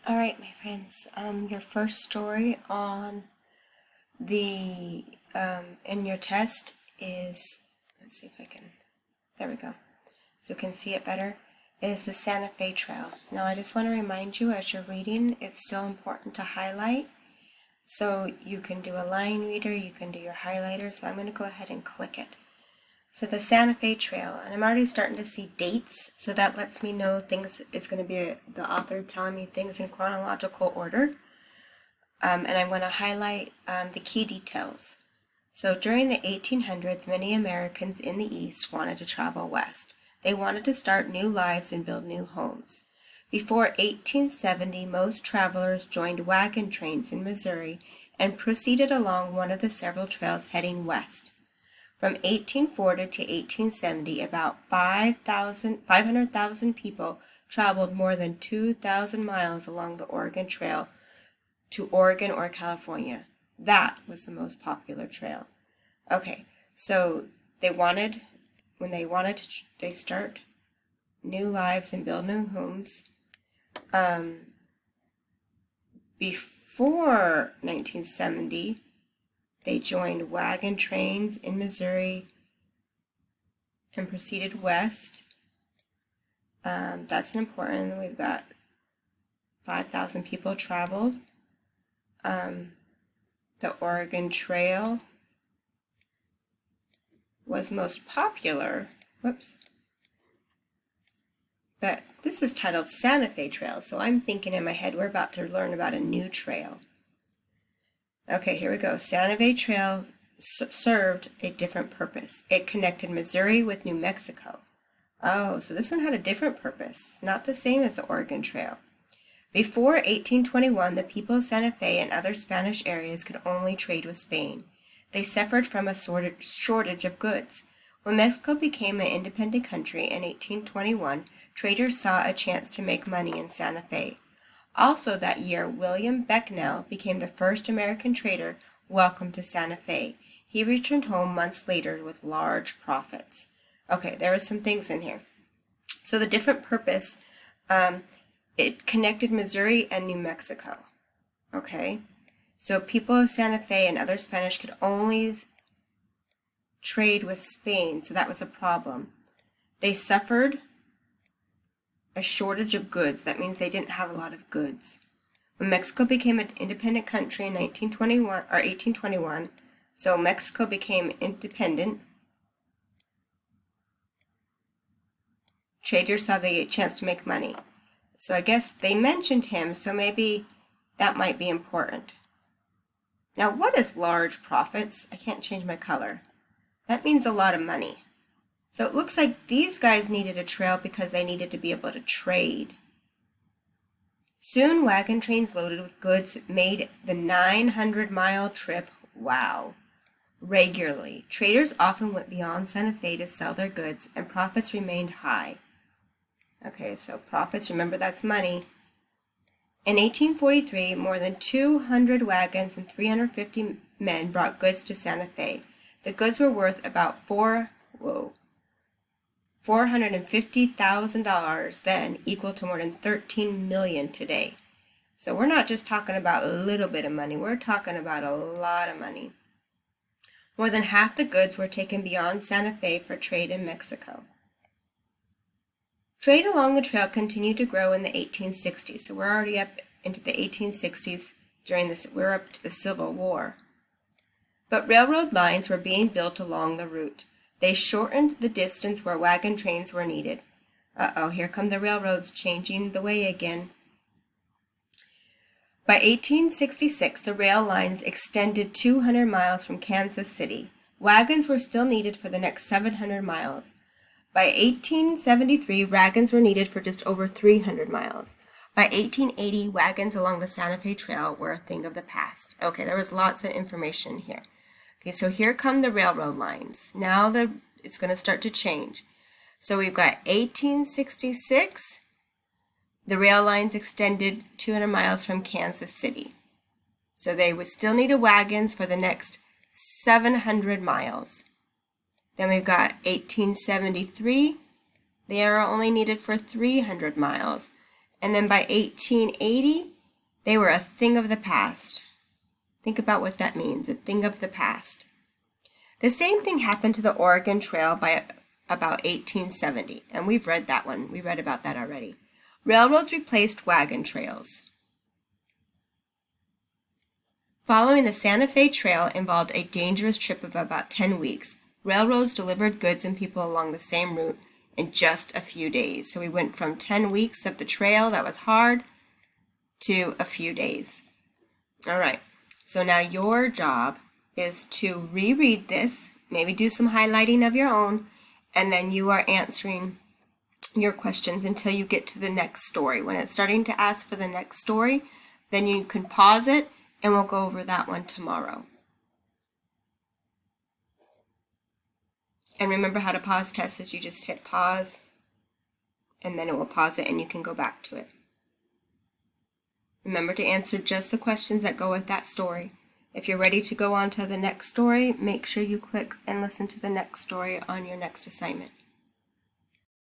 All right, my friends. Your first story on the in your test is, let's see if I can, there we go, so you can see it better, is the Santa Fe Trail. Now I just want to remind you as you're reading, it's still important to highlight. So you can do a line reader, you can do your highlighter, so I'm going to go ahead and click it. So the Santa Fe Trail, and I'm already starting to see dates, so that lets me know things, it's going to be the author telling me things in chronological order. And I'm going to highlight the key details. So during the 1800s, many Americans in the East wanted to travel west. They wanted to start new lives and build new homes. Before 1870, most travelers joined wagon trains in Missouri and proceeded along one of the several trails heading west. From 1840 to 1870, about 500,000 people traveled more than 2,000 miles along the Oregon Trail to Oregon or California. That was the most popular trail. Okay, so they start new lives and build new homes. Before 1970, they joined wagon trains in Missouri and proceeded west. That's important. We've got 5,000 people traveled. The Oregon Trail was most popular. Whoops. But this is titled Santa Fe Trail, so I'm thinking in my head we're about to learn about a new trail. Okay, here we go. Santa Fe Trail served a different purpose. It connected Missouri with New Mexico. Oh, so this one had a different purpose, not the same as the Oregon Trail. Before 1821, the people of Santa Fe and other Spanish areas could only trade with Spain. They suffered from a shortage of goods. When Mexico became an independent country in 1821, traders saw a chance to make money in Santa Fe. Also that year, William Becknell became the first American trader welcomed to Santa Fe. He returned home months later with large profits. Okay, there were some things in here. So the different purpose, it connected Missouri and New Mexico. Okay, so people of Santa Fe and other Spanish could only trade with Spain, so that was a problem. They suffered a shortage of goods. That means they didn't have a lot of goods. When Mexico became an independent country in 1821, so Mexico became independent, traders saw the chance to make money. So I guess they mentioned him, so maybe that might be important. Now, what is large profits? I can't change my color. That means a lot of money. So it looks like these guys needed a trail because they needed to be able to trade. Soon wagon trains loaded with goods made the 900-mile trip, wow, regularly. Traders often went beyond Santa Fe to sell their goods, and profits remained high. Okay, so profits, remember that's money. In 1843, more than 200 wagons and 350 men brought goods to Santa Fe. The goods were worth about $450,000 then, equal to more than $13 million today. So we're not just talking about a little bit of money, we're talking about a lot of money. More than half the goods were taken beyond Santa Fe for trade in Mexico. Trade along the trail continued to grow in the 1860s, so we're already up into the 1860s. We're up to the Civil War. But railroad lines were being built along the route. They shortened the distance where wagon trains were needed. Uh-oh, here come the railroads changing the way again. By 1866, the rail lines extended 200 miles from Kansas City. Wagons were still needed for the next 700 miles. By 1873, wagons were needed for just over 300 miles. By 1880, wagons along the Santa Fe Trail were a thing of the past. Okay, there was lots of information here. Okay, so here come the railroad lines. Now it's going to start to change. So we've got 1866. The rail lines extended 200 miles from Kansas City. So they would still need wagons for the next 700 miles. Then we've got 1873. They are only needed for 300 miles. And then by 1880, They were a thing of the past. Think about what that means, a thing of the past. The same thing happened to the Oregon Trail by about 1870, and we've read that one. We read about that already. Railroads replaced wagon trails. Following the Santa Fe Trail involved a dangerous trip of about 10 weeks. Railroads delivered goods and people along the same route in just a few days. So we went from 10 weeks of the trail that was hard to a few days. All right, so now your job is to reread this, maybe do some highlighting of your own, and then you are answering your questions until you get to the next story. When it's starting to ask for the next story, then you can pause it, and we'll go over that one tomorrow. And remember how to pause test is you just hit pause, and then it will pause it, and you can go back to it. Remember to answer just the questions that go with that story. If you're ready to go on to the next story, make sure you click and listen to the next story on your next assignment.